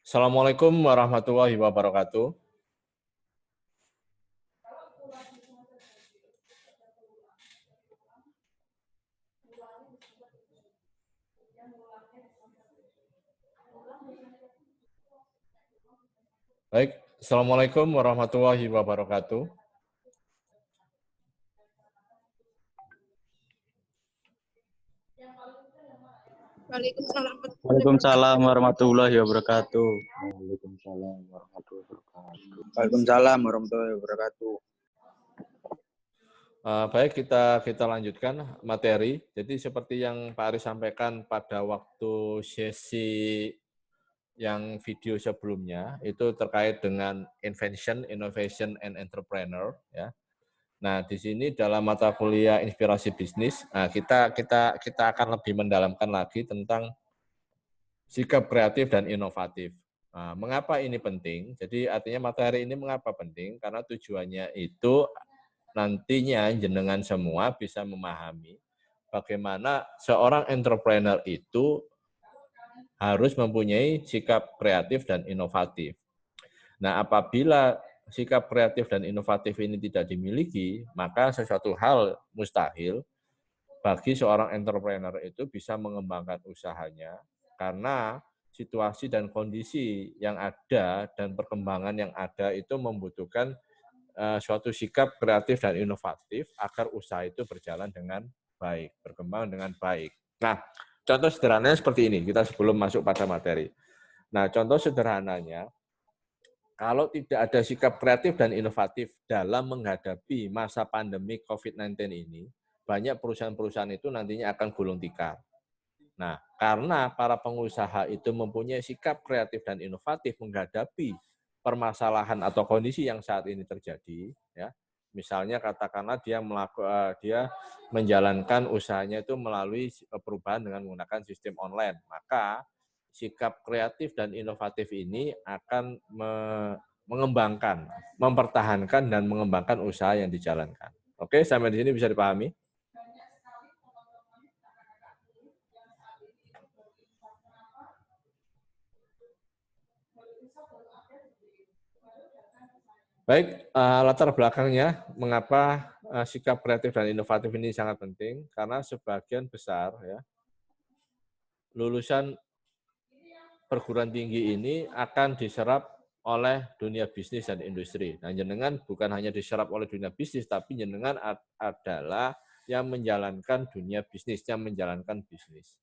Assalamualaikum warahmatullahi wabarakatuh. Baik, Assalamualaikum warahmatullahi wabarakatuh. Waalaikumsalam. Waalaikumsalam warahmatullahi wabarakatuh. Waalaikumsalam warahmatullahi wabarakatuh. Waalaikumsalam warahmatullahi wabarakatuh. Baik, kita lanjutkan materi. Jadi seperti yang Pak Aris sampaikan pada waktu sesi yang video sebelumnya, itu terkait dengan invention, innovation, and entrepreneur. Ya. Nah, di sini dalam mata kuliah inspirasi bisnis, kita akan lebih mendalamkan lagi tentang sikap kreatif dan inovatif. Nah, mengapa ini penting? Jadi artinya materi ini mengapa penting? Karena tujuannya itu nantinya jenengan semua bisa memahami bagaimana seorang entrepreneur itu harus mempunyai sikap kreatif dan inovatif. Nah, apabila sikap kreatif dan inovatif ini tidak dimiliki, maka sesuatu hal mustahil bagi seorang entrepreneur itu bisa mengembangkan usahanya karena situasi dan kondisi yang ada dan perkembangan yang ada itu membutuhkan suatu sikap kreatif dan inovatif agar usaha itu berjalan dengan baik, berkembang dengan baik. Nah, contoh sederhananya seperti ini, kita sebelum masuk pada materi. Nah, contoh sederhananya, kalau tidak ada sikap kreatif dan inovatif dalam menghadapi masa pandemi COVID-19 ini, banyak perusahaan-perusahaan itu nantinya akan gulung tikar. Nah, karena para pengusaha itu mempunyai sikap kreatif dan inovatif menghadapi permasalahan atau kondisi yang saat ini terjadi, ya. Misalnya katakanlah dia menjalankan usahanya itu melalui perubahan dengan menggunakan sistem online, maka sikap kreatif dan inovatif ini akan mengembangkan, mempertahankan dan mengembangkan usaha yang dijalankan. Oke, sampai di sini bisa dipahami? Baik, latar belakangnya mengapa sikap kreatif dan inovatif ini sangat penting, karena sebagian besar ya lulusan perguruan tinggi ini akan diserap oleh dunia bisnis dan industri. Nah, jenengan bukan hanya diserap oleh dunia bisnis, tapi jenengan adalah yang menjalankan dunia bisnis, yang menjalankan bisnis.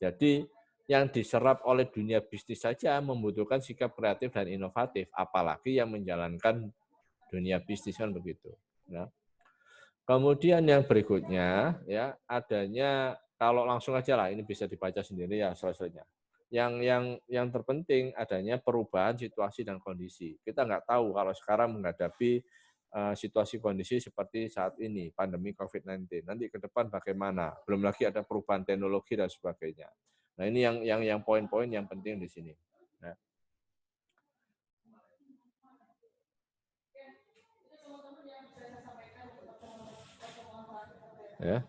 Jadi, yang diserap oleh dunia bisnis saja membutuhkan sikap kreatif dan inovatif, apalagi yang menjalankan dunia bisnis kan begitu. Ya. Kemudian yang berikutnya ya adanya kalau langsung aja lah ini bisa dibaca sendiri ya slide-nya. Yang terpenting adanya perubahan situasi dan kondisi. Kita nggak tahu kalau sekarang menghadapi situasi kondisi seperti saat ini pandemi COVID-19. Nanti ke depan bagaimana? Belum lagi ada perubahan teknologi dan sebagainya. Nah ini yang poin-poin yang penting di sini. Nah. Ya.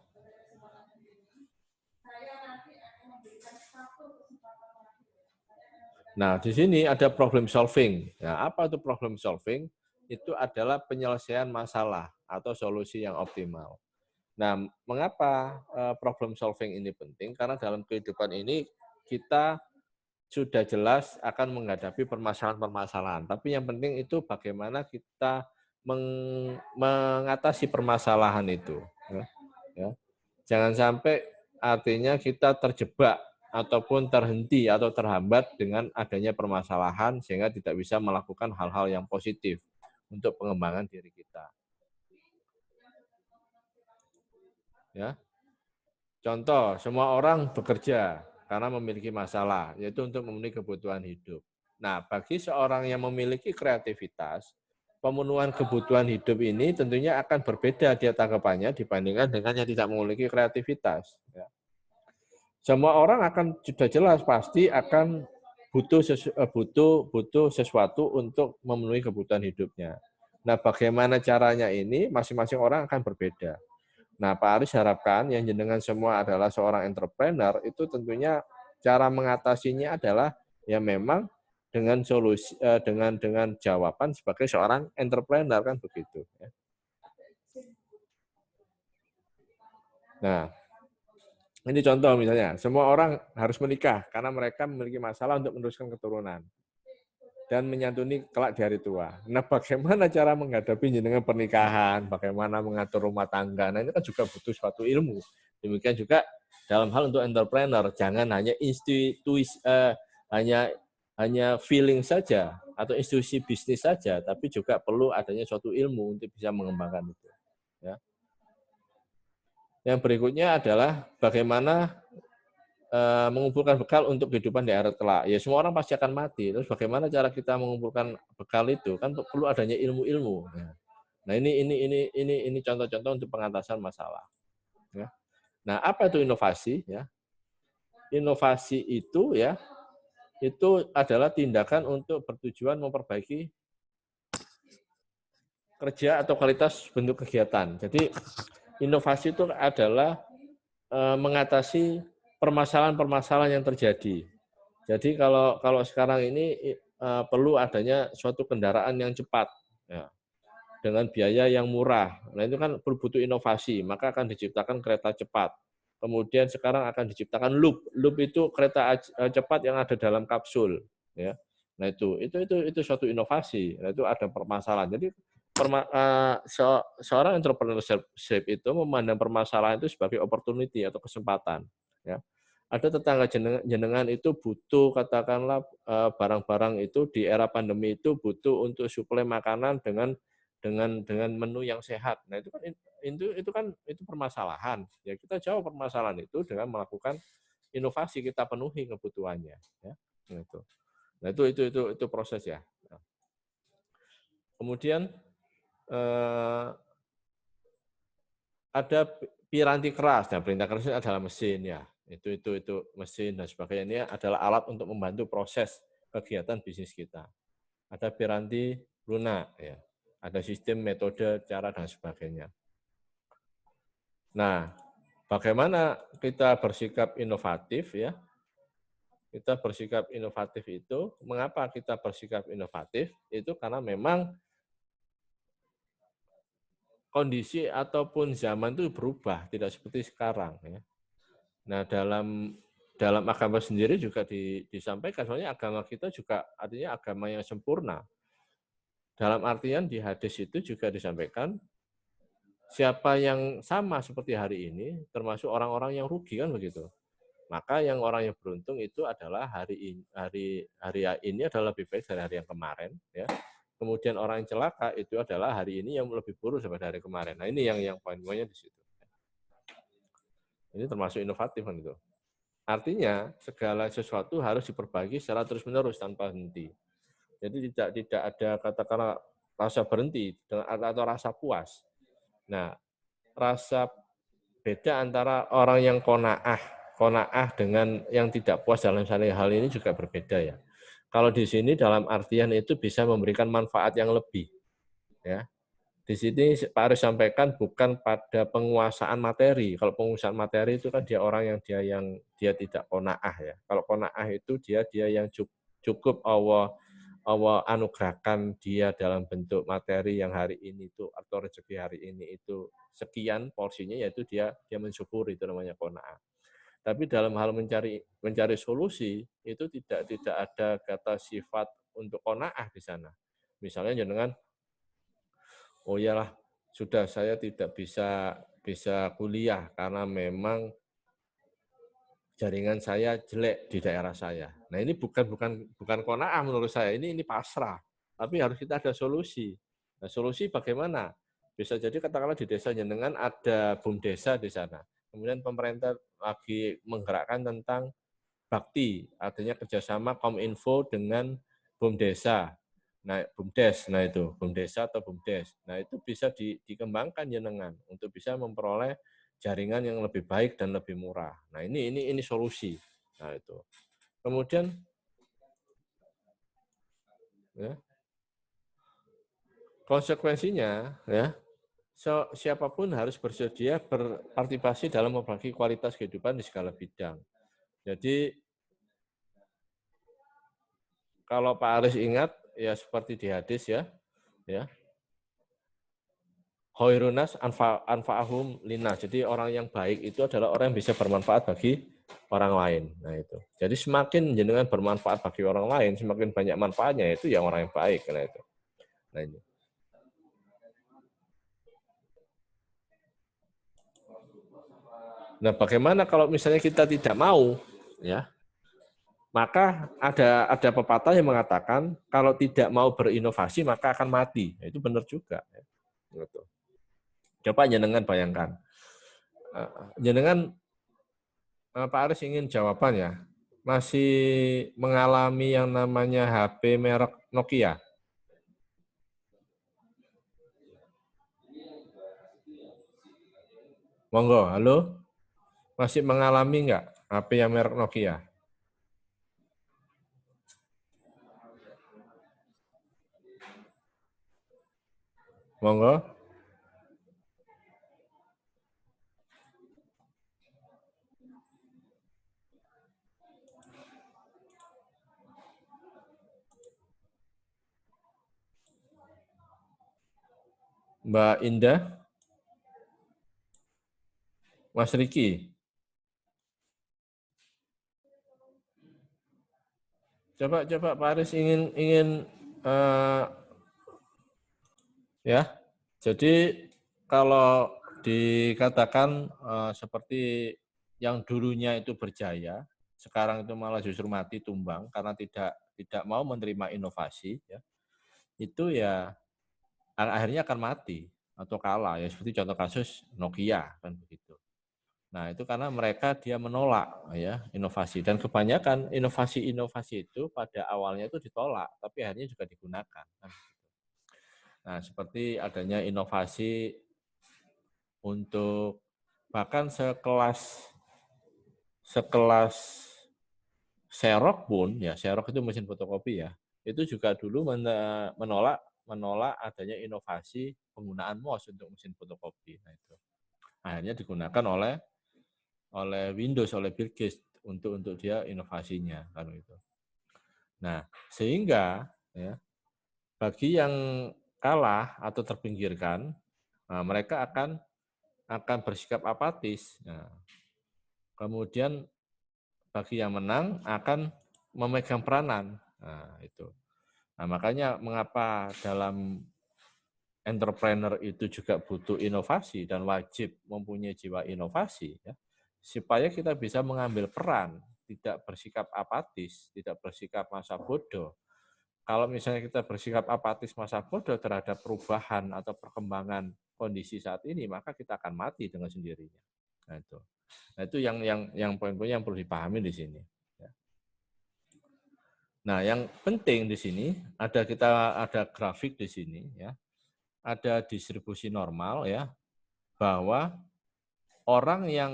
Nah, di sini ada problem solving. Nah, apa itu problem solving? Itu adalah penyelesaian masalah atau solusi yang optimal. Nah, mengapa problem solving ini penting? Karena dalam kehidupan ini kita sudah jelas akan menghadapi permasalahan-permasalahan. Tapi yang penting itu bagaimana kita mengatasi permasalahan itu. Ya. Jangan sampai artinya kita terjebak ataupun terhenti atau terhambat dengan adanya permasalahan sehingga tidak bisa melakukan hal-hal yang positif untuk pengembangan diri kita. Ya. Contoh, semua orang bekerja karena memiliki masalah, yaitu untuk memenuhi kebutuhan hidup. Nah, bagi seorang yang memiliki kreativitas, pemenuhan kebutuhan hidup ini tentunya akan berbeda dia tanggapannya dibandingkan dengan yang tidak memiliki kreativitas. Ya. Semua orang akan sudah jelas pasti akan butuh sesuatu untuk memenuhi kebutuhan hidupnya. Nah, bagaimana caranya ini masing-masing orang akan berbeda. Nah, Pak Aris harapkan yang jenengan semua adalah seorang entrepreneur itu tentunya cara mengatasinya adalah ya memang dengan solusi dengan jawaban sebagai seorang entrepreneur kan begitu ya. Nah, ini contoh misalnya, semua orang harus menikah karena mereka memiliki masalah untuk meneruskan keturunan dan menyantuni kelak di hari tua. Nah, bagaimana cara menghadapi jenengan pernikahan, bagaimana mengatur rumah tangga, nah ini kan juga butuh suatu ilmu. Demikian juga dalam hal untuk entrepreneur, jangan hanya hanya feeling saja atau institusi bisnis saja, tapi juga perlu adanya suatu ilmu untuk bisa mengembangkan itu. Ya. Yang berikutnya adalah bagaimana mengumpulkan bekal untuk kehidupan di akhirat kelak. Ya semua orang pasti akan mati. Terus bagaimana cara kita mengumpulkan bekal itu? Kan perlu adanya ilmu-ilmu. Nah ini contoh-contoh untuk pengatasan masalah. Ya. Nah apa itu inovasi? Ya. Inovasi itu ya itu adalah tindakan untuk bertujuan memperbaiki kerja atau kualitas bentuk kegiatan. Jadi inovasi itu adalah mengatasi permasalahan-permasalahan yang terjadi. Jadi kalau sekarang ini perlu adanya suatu kendaraan yang cepat, ya, dengan biaya yang murah. Nah itu kan butuh inovasi, maka akan diciptakan kereta cepat. Kemudian sekarang akan diciptakan loop. Loop itu kereta cepat yang ada dalam kapsul. Ya. Nah itu suatu inovasi. Nah, itu ada permasalahan. Jadi seorang entrepreneurship itu memandang permasalahan itu sebagai opportunity atau kesempatan. Ya. Ada tetangga jenengan itu butuh katakanlah barang-barang itu di era pandemi itu butuh untuk suplai makanan dengan menu yang sehat. Nah itu permasalahan. Ya kita jawab permasalahan itu dengan melakukan inovasi, kita penuhi kebutuhannya. Ya. Nah itu proses ya. Nah. Kemudian ada piranti keras. Nah, perintah keras adalah mesin ya. Itu mesin dan sebagainya. Ini adalah alat untuk membantu proses kegiatan bisnis kita. Ada piranti lunak ya. Ada sistem, metode, cara dan sebagainya. Nah, bagaimana kita bersikap inovatif ya? Kita bersikap inovatif itu, mengapa kita bersikap inovatif? Itu karena memang kondisi ataupun zaman itu berubah, tidak seperti sekarang ya. Nah, dalam agama sendiri juga disampaikan, soalnya agama kita juga artinya agama yang sempurna. Dalam artian di hadis itu juga disampaikan, siapa yang sama seperti hari ini, termasuk orang-orang yang rugi kan begitu. Maka yang orang yang beruntung itu adalah hari ini adalah lebih baik dari hari yang kemarin. Ya. Kemudian orang yang celaka itu adalah hari ini yang lebih buruk daripada hari kemarin. Nah ini yang poin-poinnya di situ. Ini termasuk inovatif kan itu. Artinya segala sesuatu harus diperbaiki secara terus-menerus tanpa henti. Jadi tidak ada katakanlah rasa berhenti atau rasa puas. Nah, rasa beda antara orang yang qanaah dengan yang tidak puas dalam hal ini juga berbeda ya. Kalau di sini dalam artian itu bisa memberikan manfaat yang lebih. Ya. Di sini Pak Aris sampaikan bukan pada penguasaan materi. Kalau penguasaan materi itu kan dia orang yang dia tidak qanaah ya. Kalau qanaah itu dia yang cukup Allah anugerahkan dia dalam bentuk materi yang hari ini itu atau rezeki hari ini itu sekian porsinya, yaitu dia mensyukuri, itu namanya qanaah. Tapi dalam hal mencari solusi itu tidak ada kata sifat untuk qanaah di sana. Misalnya jenengan, oh iyalah sudah saya tidak bisa kuliah karena memang jaringan saya jelek di daerah saya. Nah ini bukan qanaah menurut saya, ini pasrah. Tapi harus kita ada solusi. Nah solusi bagaimana? Bisa jadi katakanlah di desa jenengan ada BUMDesa di sana. Kemudian pemerintah lagi menggerakkan tentang bakti, artinya kerjasama Kominfo dengan BUMDesa. Nah, BUMDes, nah itu BUMDesa atau BUMDes. Nah itu bisa dikembangkan jenengan untuk bisa memperoleh jaringan yang lebih baik dan lebih murah. Nah, ini solusi. Nah, itu. Kemudian ya, konsekuensinya ya, siapapun harus bersedia berpartisipasi dalam memperbaiki kualitas kehidupan di segala bidang. Jadi kalau Pak Aris ingat, ya seperti di hadis ya, Khairunas anfa'ahum linnas. Jadi orang yang baik itu adalah orang yang bisa bermanfaat bagi orang lain. Nah itu. Jadi semakin jenengan bermanfaat bagi orang lain, semakin banyak manfaatnya itu yang orang yang baik. Nah itu. Nah ini. Nah bagaimana kalau misalnya kita tidak mau, ya? Maka ada pepatah yang mengatakan kalau tidak mau berinovasi maka akan mati. Nah, itu benar juga. Ya. Gitu. Coba jenengan bayangkan. Jenengan Pak Aris ingin jawaban ya. Masih mengalami yang namanya HP merek Nokia. Monggo, halo. Masih mengalami nggak HP yang merek Nokia? Monggo. Mbak Indah, Mas Riki. Coba Pak Aris ingin ya. Jadi kalau dikatakan seperti yang dulunya itu berjaya, sekarang itu malah justru mati tumbang karena tidak mau menerima inovasi, ya. Itu ya akhirnya akan mati atau kalah ya seperti contoh kasus Nokia kan begitu. Nah, itu karena mereka dia menolak ya inovasi dan kebanyakan inovasi-inovasi itu pada awalnya itu ditolak tapi akhirnya juga digunakan. Nah, seperti adanya inovasi untuk bahkan sekelas Xerox pun ya Xerox itu mesin fotokopi ya. Itu juga dulu menolak adanya inovasi penggunaan MOS untuk mesin fotokopi. Nah, itu akhirnya digunakan oleh Windows, oleh Bill Gates untuk dia inovasinya kan itu. Nah, sehingga ya bagi yang kalah atau terpinggirkan, nah, mereka akan bersikap apatis. Nah, kemudian bagi yang menang akan memegang peranan. Nah, itu. Nah, makanya mengapa dalam entrepreneur itu juga butuh inovasi dan wajib mempunyai jiwa inovasi ya. Supaya kita bisa mengambil peran, tidak bersikap apatis, tidak bersikap masa bodoh. Kalau misalnya kita bersikap apatis masa bodoh terhadap perubahan atau perkembangan kondisi saat ini, maka kita akan mati dengan sendirinya. Nah itu yang poin-poin yang perlu dipahami di sini. Nah yang penting di sini ada grafik di sini ya, ada distribusi normal ya, bahwa orang yang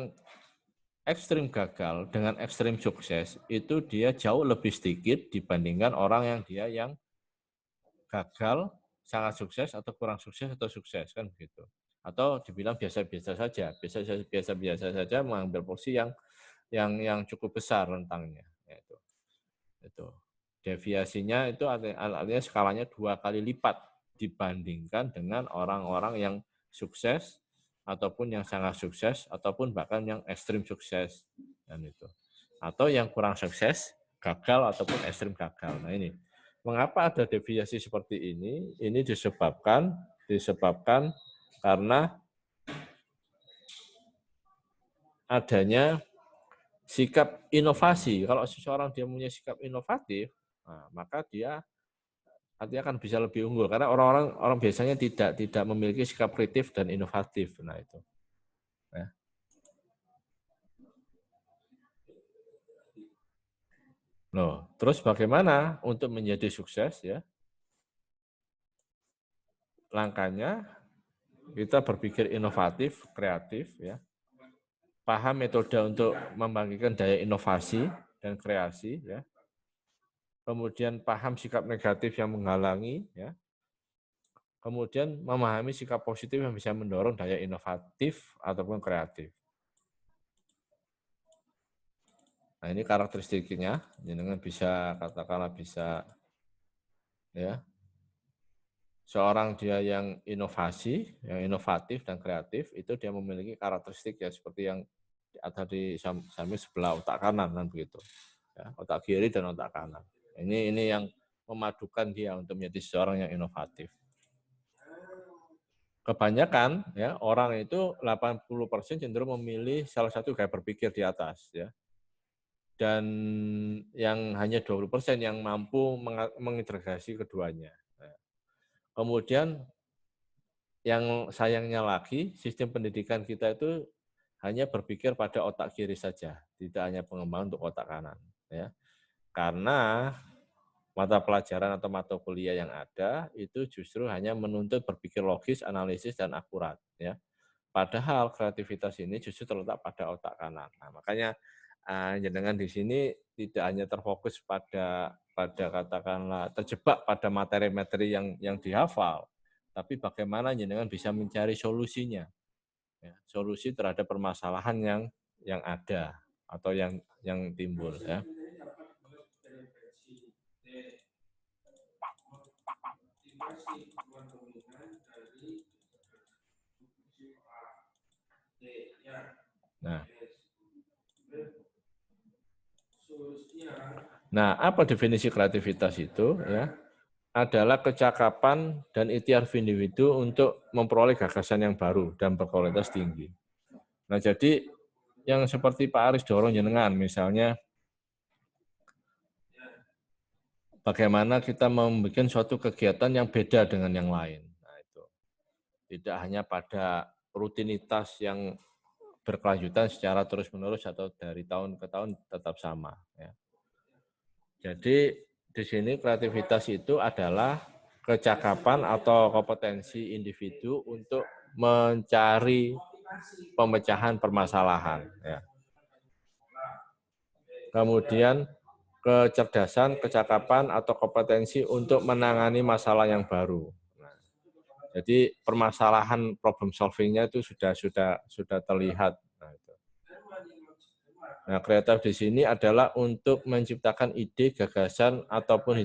ekstrim gagal dengan ekstrim sukses itu dia jauh lebih sedikit dibandingkan orang yang gagal, sangat sukses atau kurang sukses atau sukses kan begitu. Atau dibilang biasa-biasa saja, biasa-biasa saja mengambil porsi yang cukup besar rentangnya. Itu. Deviasinya itu artinya skalanya 2 kali lipat dibandingkan dengan orang-orang yang sukses ataupun yang sangat sukses ataupun bahkan yang ekstrim sukses dan itu. Atau yang kurang sukses, gagal ataupun ekstrim gagal. Nah ini, mengapa ada deviasi seperti ini? Ini disebabkan karena adanya sikap inovasi. Kalau seseorang dia punya sikap inovatif, nah, maka dia artinya akan bisa lebih unggul karena orang biasanya tidak memiliki sikap kreatif dan inovatif. Nah itu. Ya. Loh, terus bagaimana untuk menjadi sukses ya? Langkahnya kita berpikir inovatif, kreatif ya. Paham metode untuk membangkitkan daya inovasi dan kreasi ya. Kemudian paham sikap negatif yang menghalangi ya. Kemudian memahami sikap positif yang bisa mendorong daya inovatif ataupun kreatif. Nah, ini karakteristiknya, jenengan bisa katakanlah bisa ya. Seorang dia yang inovasi, yang inovatif dan kreatif, itu dia memiliki karakteristik ya seperti yang ada di samping sebelah otak kanan kan begitu. Ya, otak kiri dan otak kanan. Ini yang memadukan dia untuk menjadi seorang yang inovatif. Kebanyakan ya orang itu 80% cenderung memilih salah satu gaya berpikir di atas ya. Dan yang hanya 20% yang mampu mengintegrasi keduanya. Kemudian yang sayangnya lagi, sistem pendidikan kita itu hanya berpikir pada otak kiri saja, tidak hanya pengembangan untuk otak kanan. Ya. Karena mata pelajaran atau mata kuliah yang ada itu justru hanya menuntut berpikir logis, analisis, dan akurat. Ya. Padahal kreativitas ini justru terletak pada otak kanan. Nah, makanya jenengan di sini tidak hanya terfokus pada katakanlah terjebak pada materi-materi yang dihafal, tapi bagaimana jenengan bisa mencari solusinya, ya, solusi terhadap permasalahan yang ada atau yang timbul. Ya. Nah, apa definisi kreativitas itu? Ya, adalah kecakapan dan ikhtiar individu untuk memperoleh gagasan yang baru dan berkualitas tinggi. Nah, jadi yang seperti Pak Aris dorong jenengan, misalnya bagaimana kita membuat suatu kegiatan yang beda dengan yang lain. Nah, itu tidak hanya pada rutinitas yang berkelanjutan secara terus-menerus atau dari tahun ke tahun tetap sama. Ya. Jadi di sini kreativitas itu adalah kecakapan atau kompetensi individu untuk mencari pemecahan permasalahan. Ya. Kemudian kecerdasan, kecakapan atau kompetensi untuk menangani masalah yang baru. Nah, jadi permasalahan problem solving-nya itu sudah terlihat. Nah, kreatif di sini adalah untuk menciptakan ide, gagasan ataupun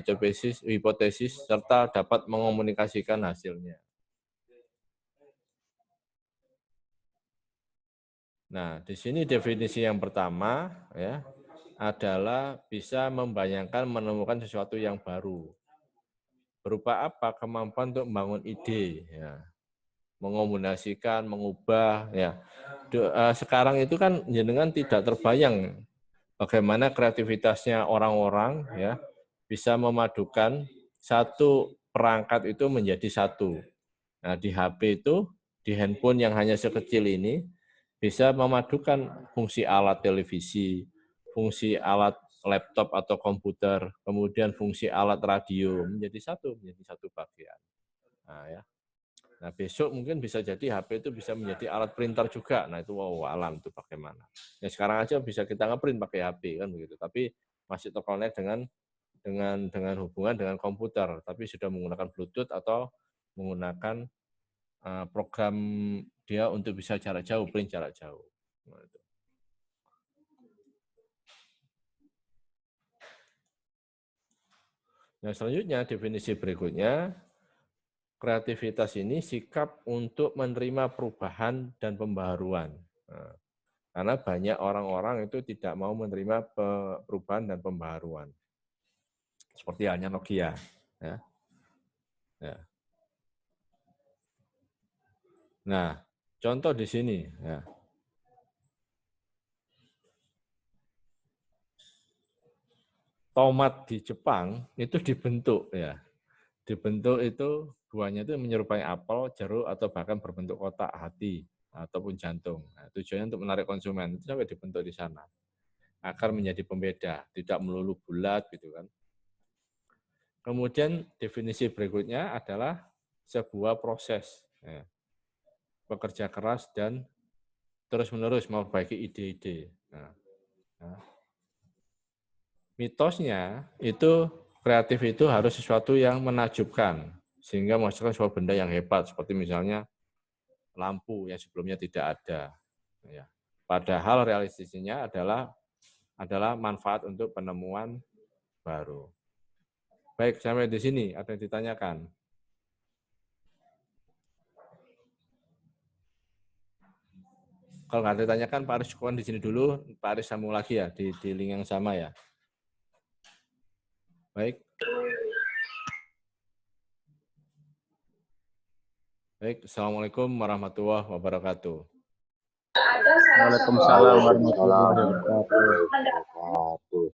hipotesis serta dapat mengomunikasikan hasilnya. Nah, di sini definisi yang pertama ya adalah bisa membayangkan menemukan sesuatu yang baru. Berupa apa? Kemampuan untuk membangun ide, ya, mengomunikasikan, mengubah. Ya. Sekarang itu kan jenengan tidak terbayang bagaimana kreativitasnya orang-orang ya bisa memadukan satu perangkat itu menjadi satu. Nah, di HP itu, di handphone yang hanya sekecil ini, bisa memadukan fungsi alat televisi, fungsi alat laptop atau komputer, kemudian fungsi alat radio menjadi satu bagian. Nah, ya. Nah, besok mungkin bisa jadi HP itu bisa menjadi alat printer juga. Nah, itu wow, alam itu bagaimana. Ya sekarang aja bisa kita ngeprint pakai HP kan begitu, tapi masih terkonek dengan hubungan dengan komputer, tapi sudah menggunakan Bluetooth atau menggunakan program dia untuk bisa jarak jauh, print jarak jauh. Nah, itu. Nah, selanjutnya definisi berikutnya, kreativitas ini sikap untuk menerima perubahan dan pembaharuan. Nah, karena banyak orang-orang itu tidak mau menerima perubahan dan pembaharuan. Seperti halnya Nokia. Ya. Ya. Nah, contoh di sini. Ya. Tomat di Jepang itu dibentuk. Ya. Dibentuk itu buahnya itu menyerupai apel, jeruk, atau bahkan berbentuk kotak hati ataupun jantung. Nah, tujuannya untuk menarik konsumen. Itu sampai dibentuk di sana. Agar menjadi pembeda, tidak melulu bulat gitu kan. Kemudian definisi berikutnya adalah sebuah proses. Ya. Bekerja keras dan terus-menerus memperbaiki ide-ide. Nah, mitosnya itu kreatif itu harus sesuatu yang menakjubkan, sehingga menghasilkan sebuah benda yang hebat, seperti misalnya lampu yang sebelumnya tidak ada. Ya. Padahal realisasinya adalah manfaat untuk penemuan baru. Baik, sampai di sini ada yang ditanyakan. Kalau nggak ada ditanyakan, Pak Aris cukupkan di sini dulu. Pak Aris sambung lagi ya, di link yang sama ya. Baik. Baik, Assalamualaikum warahmatullahi wabarakatuh. Waalaikumsalam warahmatullahi wabarakatuh.